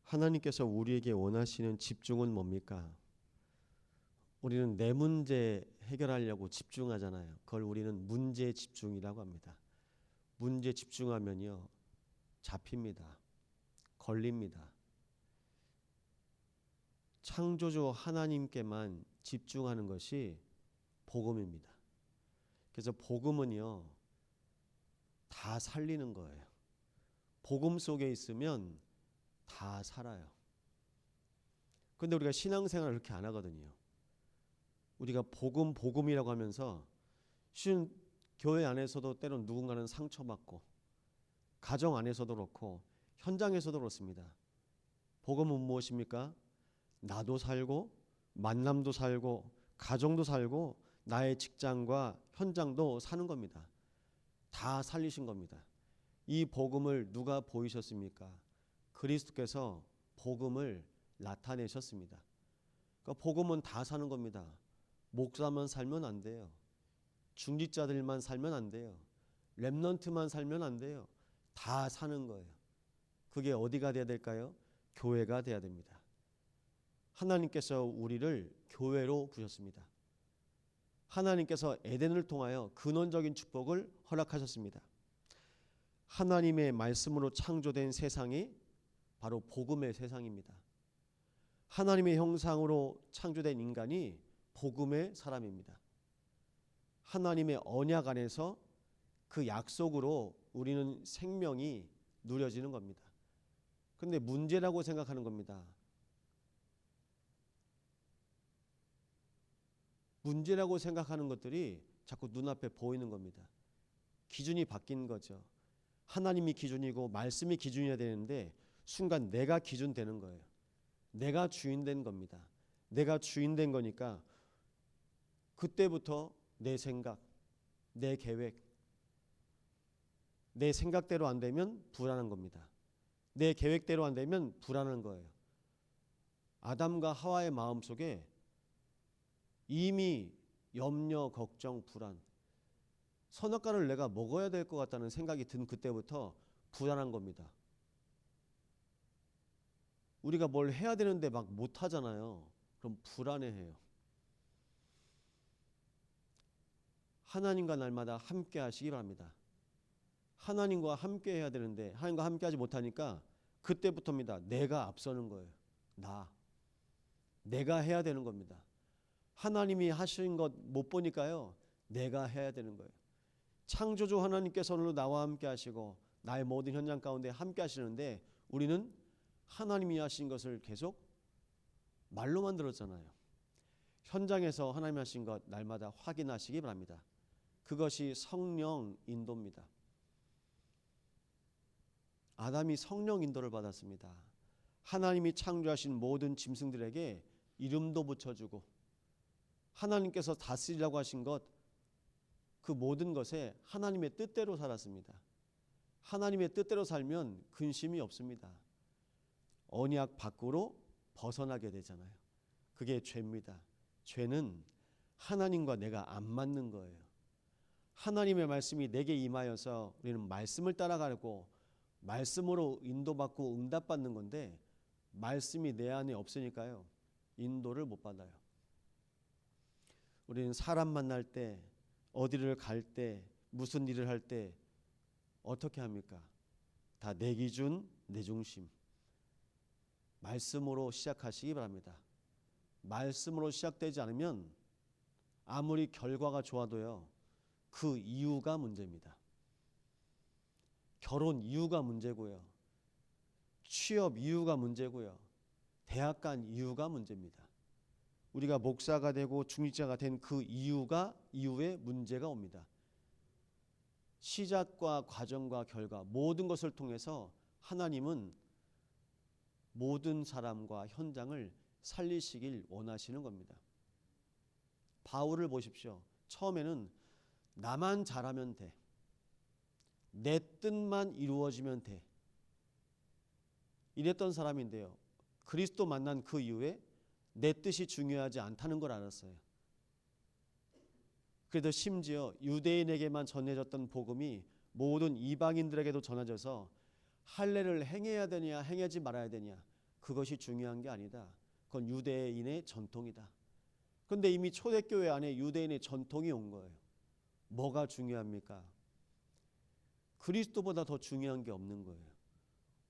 하나님께서 우리에게 원하시는 집중은 뭡니까? 우리는 내 문제 해결하려고 집중하잖아요. 그걸 우리는 문제 집중이라고 합니다. 문제 집중하면요, 잡힙니다. 걸립니다. 창조주 하나님께만 집중하는 것이 복음입니다. 그래서 복음은요, 다 살리는 거예요. 복음 속에 있으면 다 살아요. 그런데 우리가 신앙생활을 그렇게 안 하거든요. 우리가 복음이라고 하면서 교회 안에서도 때론 누군가는 상처받고 가정 안에서도 그렇고 현장에서도 그렇습니다. 복음은 무엇입니까? 나도 살고 만남도 살고 가정도 살고 나의 직장과 현장도 사는 겁니다. 다 살리신 겁니다. 이 복음을 누가 보이셨습니까? 그리스도께서 복음을 나타내셨습니다. 그러니까 복음은 다 사는 겁니다. 목사만 살면 안 돼요. 중직자들만 살면 안 돼요. 렘넌트만 살면 안 돼요. 다 사는 거예요. 그게 어디가 돼야 될까요? 교회가 돼야 됩니다. 하나님께서 우리를 교회로 부르셨습니다. 하나님께서 에덴을 통하여 근원적인 축복을 허락하셨습니다. 하나님의 말씀으로 창조된 세상이 바로 복음의 세상입니다. 하나님의 형상으로 창조된 인간이 복음의 사람입니다. 하나님의 언약 안에서 그 약속으로 우리는 생명이 누려지는 겁니다. 그런데 문제라고 생각하는 겁니다. 문제라고 생각하는 것들이 자꾸 눈앞에 보이는 겁니다. 기준이 바뀐 거죠. 하나님이 기준이고 말씀이 기준이어야 되는데 순간 내가 기준 되는 거예요. 내가 주인 된 겁니다. 내가 주인 된 거니까 그때부터 내 생각, 내 계획, 내 생각대로 안 되면 불안한 겁니다. 내 계획대로 안 되면 불안한 거예요. 아담과 하와의 마음속에 이미 염려, 걱정, 불안, 선악과를 내가 먹어야 될 것 같다는 생각이 든 그때부터 불안한 겁니다. 우리가 뭘 해야 되는데 막 못하잖아요. 그럼 불안해해요. 하나님과 날마다 함께 하시기 바랍니다. 하나님과 함께 해야 되는데 하나님과 함께 하지 못하니까 그때부터입니다. 내가 앞서는 거예요. 내가 해야 되는 겁니다. 하나님이 하신 것 못 보니까요. 내가 해야 되는 거예요. 창조주 하나님께서 오늘 나와 함께 하시고 나의 모든 현장 가운데 함께 하시는데 우리는 하나님이 하신 것을 계속 말로만 들었잖아요. 현장에서 하나님 하신 것 날마다 확인하시기 바랍니다. 그것이 성령 인도입니다. 아담이 성령 인도를 받았습니다. 하나님이 창조하신 모든 짐승들에게 이름도 붙여주고 하나님께서 다스리라고 하신 것, 그 모든 것에 하나님의 뜻대로 살았습니다. 하나님의 뜻대로 살면 근심이 없습니다. 언약 밖으로 벗어나게 되잖아요. 그게 죄입니다. 죄는 하나님과 내가 안 맞는 거예요. 하나님의 말씀이 내게 임하여서 우리는 말씀을 따라가고 말씀으로 인도받고 응답받는 건데 말씀이 내 안에 없으니까요. 인도를 못 받아요. 우리는 사람 만날 때, 어디를 갈 때, 무슨 일을 할 때 어떻게 합니까? 다 내 기준, 내 중심. 말씀으로 시작하시기 바랍니다. 말씀으로 시작되지 않으면 아무리 결과가 좋아도요. 그 이유가 문제입니다. 결혼 이유가 문제고요. 취업 이유가 문제고요. 대학 간 이유가 문제입니다. 우리가 목사가 되고 중직자가 된 그 이후에 문제가 옵니다. 시작과 과정과 결과 모든 것을 통해서 하나님은 모든 사람과 현장을 살리시길 원하시는 겁니다. 바울을 보십시오. 처음에는 나만 잘하면 돼. 내 뜻만 이루어지면 돼. 이랬던 사람인데요. 그리스도 만난 그 이후에 내 뜻이 중요하지 않다는 걸 알았어요. 그래도 심지어 유대인에게만 전해졌던 복음이 모든 이방인들에게도 전해져서 할례를 행해야 되냐 행하지 말아야 되냐 그것이 중요한 게 아니다. 그건 유대인의 전통이다. 그런데 이미 초대교회 안에 유대인의 전통이 온 거예요. 뭐가 중요합니까? 그리스도보다 더 중요한 게 없는 거예요.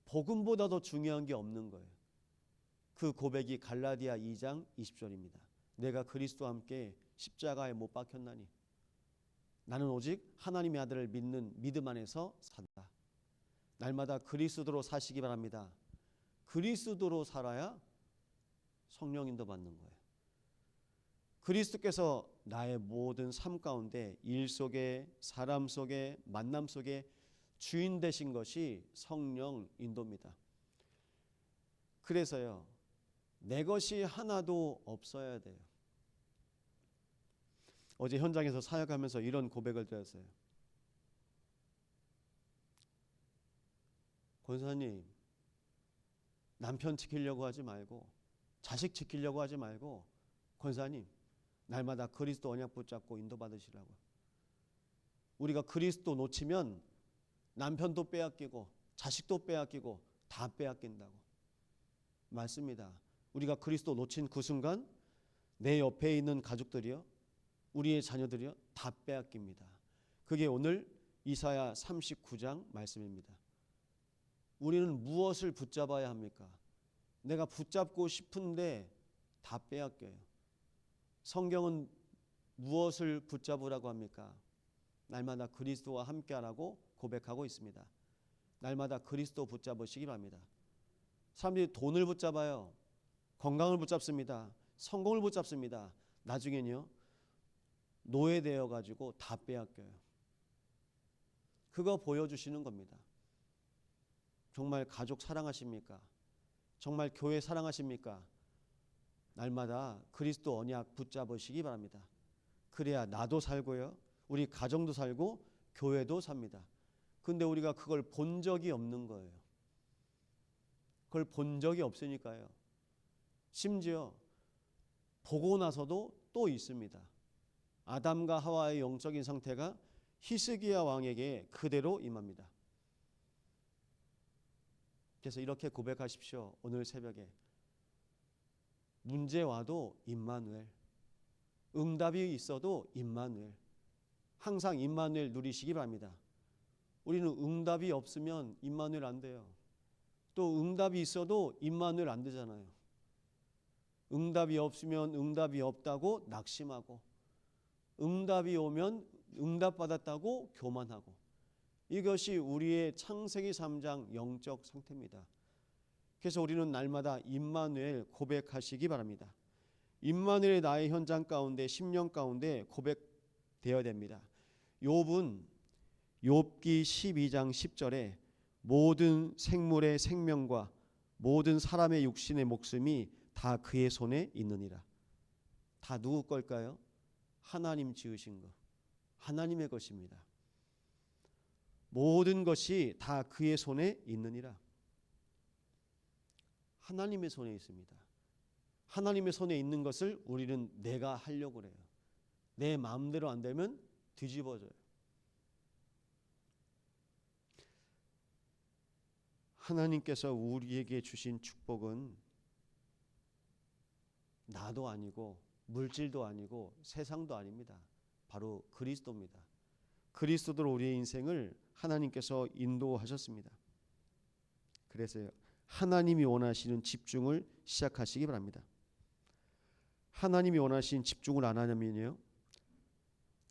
복음보다 더 중요한 게 없는 거예요. 그 고백이 갈라디아 2장 20절입니다. 내가 그리스도와 함께 십자가에 못 박혔나니 나는 오직 하나님의 아들을 믿는 믿음 안에서 산다. 날마다 그리스도로 사시기 바랍니다. 그리스도로 살아야 성령 인도 받는 거예요. 그리스도께서 나의 모든 삶 가운데 일 속에 사람 속에 만남 속에 주인 되신 것이 성령 인도입니다. 그래서요, 내 것이 하나도 없어야 돼요. 어제 현장에서 사역하면서 이런 고백을 드렸어요. 권사님, 남편 지키려고 하지 말고 자식 지키려고 하지 말고 권사님, 날마다 그리스도 언약 붙잡고 인도받으시라고. 우리가 그리스도 놓치면 남편도 빼앗기고 자식도 빼앗기고 다 빼앗긴다고. 맞습니다. 우리가 그리스도 놓친 그 순간 내 옆에 있는 가족들이요, 우리의 자녀들이요, 다 빼앗깁니다. 그게 오늘 이사야 39장 말씀입니다. 우리는 무엇을 붙잡아야 합니까? 내가 붙잡고 싶은데 다 빼앗겨요. 성경은 무엇을 붙잡으라고 합니까? 날마다 그리스도와 함께하라고 고백하고 있습니다. 날마다 그리스도 붙잡으시기 바랍니다. 사람들이 돈을 붙잡아요. 건강을 붙잡습니다. 성공을 붙잡습니다. 나중에는요, 노예되어 가지고 다 빼앗겨요. 그거 보여주시는 겁니다. 정말 가족 사랑하십니까? 정말 교회 사랑하십니까? 날마다 그리스도 언약 붙잡으시기 바랍니다. 그래야 나도 살고요, 우리 가정도 살고 교회도 삽니다. 근데 우리가 그걸 본 적이 없는 거예요. 그걸 본 적이 없으니까요. 심지어 보고 나서도 또 있습니다. 아담과 하와의 영적인 상태가 히스기야 왕에게 그대로 임합니다. 그래서 이렇게 고백하십시오. 오늘 새벽에 문제 와도 임마누엘, 응답이 있어도 임마누엘, 항상 임마누엘 누리시기 바랍니다. 우리는 응답이 없으면 임마누엘 안 돼요. 또 응답이 있어도 임마누엘 안 되잖아요. 응답이 없으면 응답이 없다고 낙심하고, 응답이 오면 응답받았다고 교만하고, 이것이 우리의 창세기 3장 영적 상태입니다. 그래서 우리는 날마다 임마누엘 고백하시기 바랍니다. 임마누엘의 나의 현장 가운데, 심령 가운데 고백되어야 됩니다. 욥은 욥기 12장 10절에 모든 생물의 생명과 모든 사람의 육신의 목숨이 다 그의 손에 있느니라. 다 누구 걸까요? 하나님 지으신 것, 하나님의 것입니다. 모든 것이 다 그의 손에 있느니라. 하나님의 손에 있습니다. 하나님의 손에 있는 것을 우리는 내가 하려고 그래요. 내 마음대로 안 되면 뒤집어져요. 하나님께서 우리에게 주신 축복은 나도 아니고 물질도 아니고 세상도 아닙니다. 바로 그리스도입니다. 그리스도로 우리의 인생을 하나님께서 인도하셨습니다. 그래서요, 하나님이 원하시는 집중을 시작하시기 바랍니다. 하나님이 원하시는 집중을 안 하냐면요,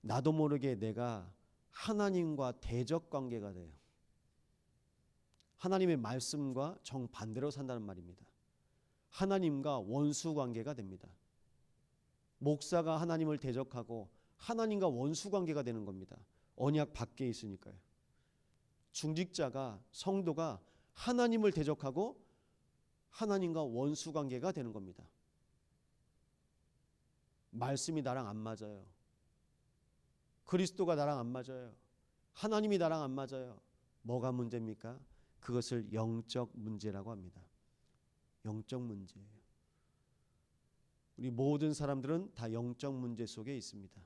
나도 모르게 내가 하나님과 대적 관계가 돼요. 하나님의 말씀과 정반대로 산다는 말입니다. 하나님과 원수 관계가 됩니다. 목사가 하나님을 대적하고 하나님과 원수 관계가 되는 겁니다. 언약 밖에 있으니까요. 중직자가, 성도가 하나님을 대적하고 하나님과 원수 관계가 되는 겁니다. 말씀이 나랑 안 맞아요. 그리스도가 나랑 안 맞아요. 하나님이 나랑 안 맞아요. 뭐가 문제입니까? 그것을 영적 문제라고 합니다. 영적 문제예요. 우리 모든 사람들은 다 영적 문제 속에 있습니다.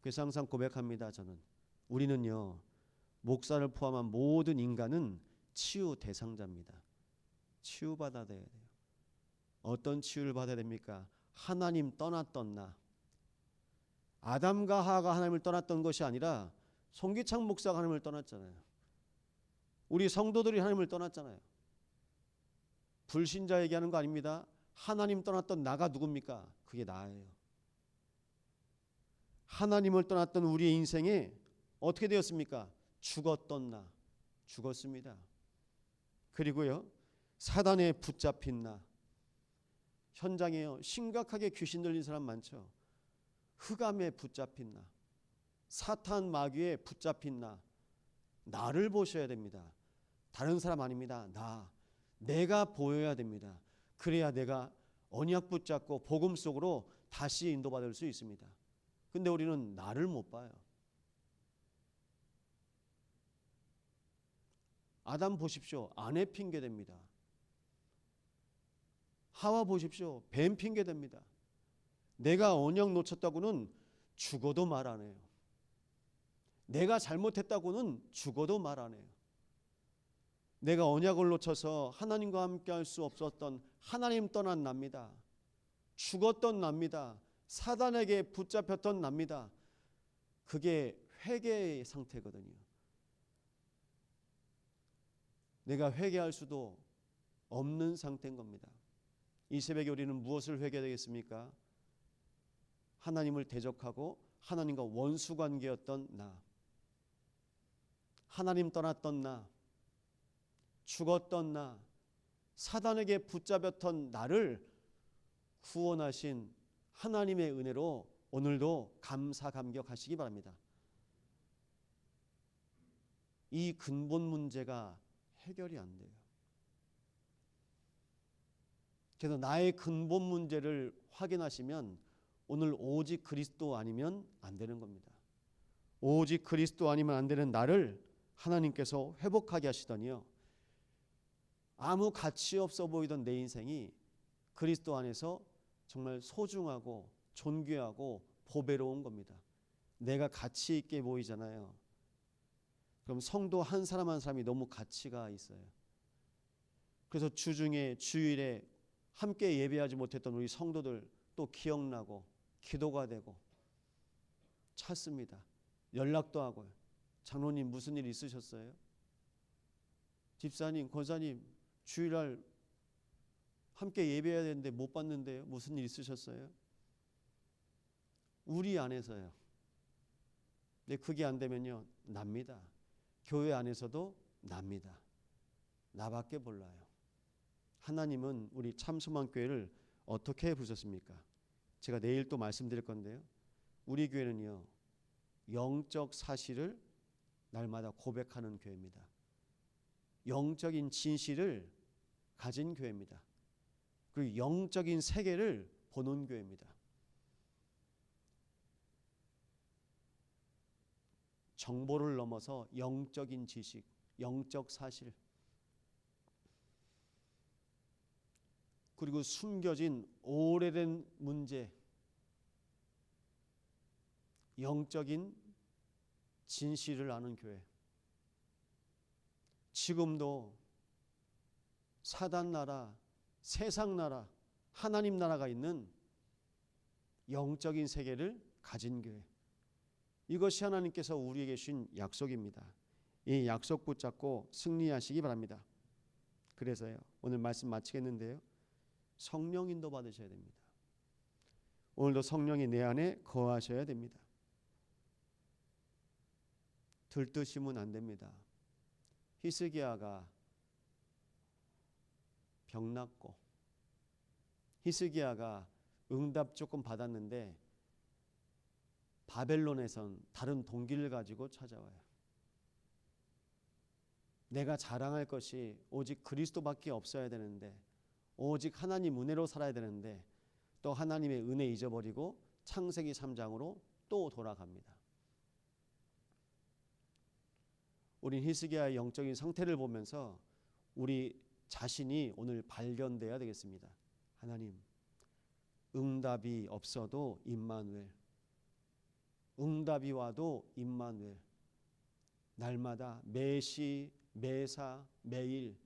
그래서 항상 고백합니다. 저는 우리는요, 목사를 포함한 모든 인간은 치유 대상자입니다. 치유받아야 돼요. 어떤 치유를 받아야 됩니까? 하나님 떠났던 나. 아담과 하와가 하나님을 떠났던 것이 아니라 송기창 목사가 하나님을 떠났잖아요. 우리 성도들이 하나님을 떠났잖아요. 불신자 얘기하는 거 아닙니다. 하나님 떠났던 나가 누굽니까? 그게 나예요. 하나님을 떠났던 우리의 인생에 어떻게 되었습니까? 죽었던 나. 죽었습니다. 그리고요, 사단에 붙잡힌 나. 현장에요, 심각하게 귀신 들린 사람 많죠. 흑암에 붙잡힌 나. 사탄 마귀에 붙잡힌 나. 나를 보셔야 됩니다. 다른 사람 아닙니다. 내가 보여야 됩니다. 그래야 내가 언약 붙잡고 복음 속으로 다시 인도받을 수 있습니다. 근데 우리는 나를 못 봐요. 아담 보십시오. 아내 핑계댑니다. 하와 보십시오. 뱀 핑계댑니다. 내가 언약 놓쳤다고는 죽어도 말 안 해요. 내가 잘못했다고는 죽어도 말 안 해요. 내가 언약을 놓쳐서 하나님과 함께 할 수 없었던 하나님 떠난 납니다. 죽었던 납니다. 사단에게 붙잡혔던 납니다. 그게 회개의 상태거든요. 내가 회개할 수도 없는 상태인 겁니다. 이 새벽에 우리는 무엇을 회개해야 되겠습니까? 하나님을 대적하고 하나님과 원수 관계였던 나, 하나님 떠났던 나, 죽었던 나, 사단에게 붙잡혔던 나를 구원하신 하나님의 은혜로 오늘도 감사 감격하시기 바랍니다. 이 근본 문제가 해결이 안 돼요. 그래서 나의 근본 문제를 확인하시면 오늘 오직 그리스도 아니면 안 되는 겁니다. 오직 그리스도 아니면 안 되는 나를 하나님께서 회복하게 하시더니요, 아무 가치 없어 보이던 내 인생이 그리스도 안에서 정말 소중하고 존귀하고 보배로운 겁니다. 내가 가치 있게 보이잖아요. 그럼 성도 한 사람 한 사람이 너무 가치가 있어요. 그래서 주중에 주일에 함께 예배하지 못했던 우리 성도들 또 기억나고 기도가 되고 찾습니다. 연락도 하고요. 장로님 무슨 일 있으셨어요? 집사님, 권사님 주일날 함께 예배해야 되는데 못 봤는데요. 무슨 일 있으셨어요? 우리 안에서요. 근데 그게 안 되면요, 납니다. 교회 안에서도 납니다. 나밖에 몰라요. 하나님은 우리 참소망교회를 어떻게 부르셨습니까? 제가 내일 또 말씀드릴 건데요, 우리 교회는요, 영적 사실을 날마다 고백하는 교회입니다. 영적인 진실을 가진 교회입니다. 그리고 영적인 세계를 보는 교회입니다. 정보를 넘어서 영적인 지식, 영적 사실, 그리고 숨겨진 오래된 문제, 영적인 진실을 아는 교회. 지금도 사단 나라, 세상 나라, 하나님 나라가 있는 영적인 세계를 가진 교회. 이것이 하나님께서 우리에게 주신 약속입니다. 이 약속 붙잡고 승리하시기 바랍니다. 그래서요, 오늘 말씀 마치겠는데요, 성령 인도 받으셔야 됩니다. 오늘도 성령이 내 안에 거하셔야 됩니다. 들뜨시면 안 됩니다. 히스기야가 병났고 히스기야가 응답 조금 받았는데 바벨론에선 다른 동기를 가지고 찾아와요. 내가 자랑할 것이 오직 그리스도밖에 없어야 되는데, 오직 하나님 은혜로 살아야 되는데 또 하나님의 은혜 잊어버리고 창세기 3장으로 또 돌아갑니다. 우린 히스기야의 영적인 상태를 보면서 우리 자신이 오늘 발견돼야 되겠습니다. 하나님, 응답이 없어도 임마누엘, 응답이 와도 임마누엘, 날마다 매시 매사 매일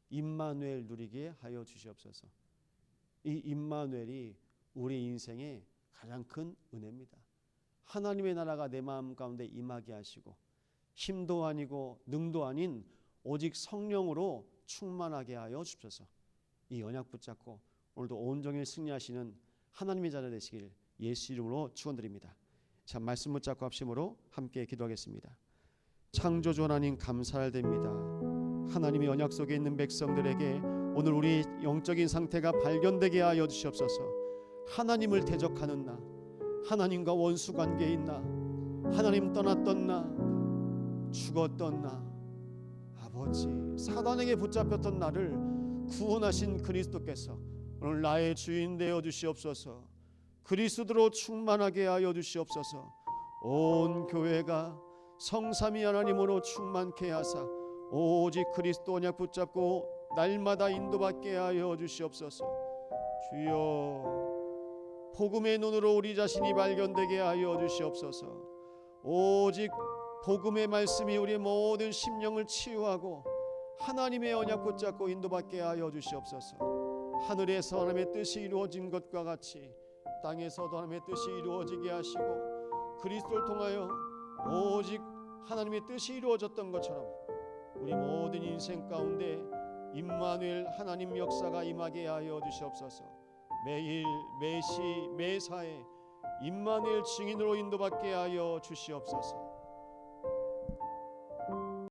임마누엘 누리게 하여 주시옵소서. 이 임마누엘이 우리 인생의 가장 큰 은혜입니다. 하나님의 나라가 내 마음 가운데 임하게 하시고 힘도 아니고 능도 아닌 오직 성령으로 충만하게 하여 주옵소서. 이 언약 붙잡고 오늘도 온종일 승리하시는 하나님의 자녀 되시길 예수 이름으로 축원드립니다. 자, 말씀 붙잡고 합심으로 함께 기도하겠습니다. 창조주 하나님 감사드립니다. 하나님의 언약 속에 있는 백성들에게 오늘 우리 영적인 상태가 발견되게 하여 주시옵소서. 하나님을 대적하는 나, 하나님과 원수 관계에 있나, 하나님 떠났던 나, 죽었던 나, 아버지 사단에게 붙잡혔던 나를 구원하신 그리스도께서 오늘 나의 주인 되어 주시옵소서. 그리스도로 충만하게 하여 주시옵소서. 온 교회가 성삼위 하나님으로 충만케 하사 오직 그리스도 언약 붙잡고 날마다 인도받게 하여 주시옵소서. 주여, 복음의 눈으로 우리 자신이 발견되게 하여 주시옵소서. 오직 복음의 말씀이 우리의 모든 심령을 치유하고 하나님의 언약 붙잡고 인도받게 하여 주시옵소서. 하늘에서 하나님의 뜻이 이루어진 것과 같이 땅에서도 하나님의 뜻이 이루어지게 하시고 그리스도를 통하여 오직 하나님의 뜻이 이루어졌던 것처럼 우리 모든 인생 가운데 임마누엘 하나님 역사가 임하게 하여 주시옵소서. 매일 매시 매사에 임마누엘 증인으로 인도받게 하여 주시옵소서.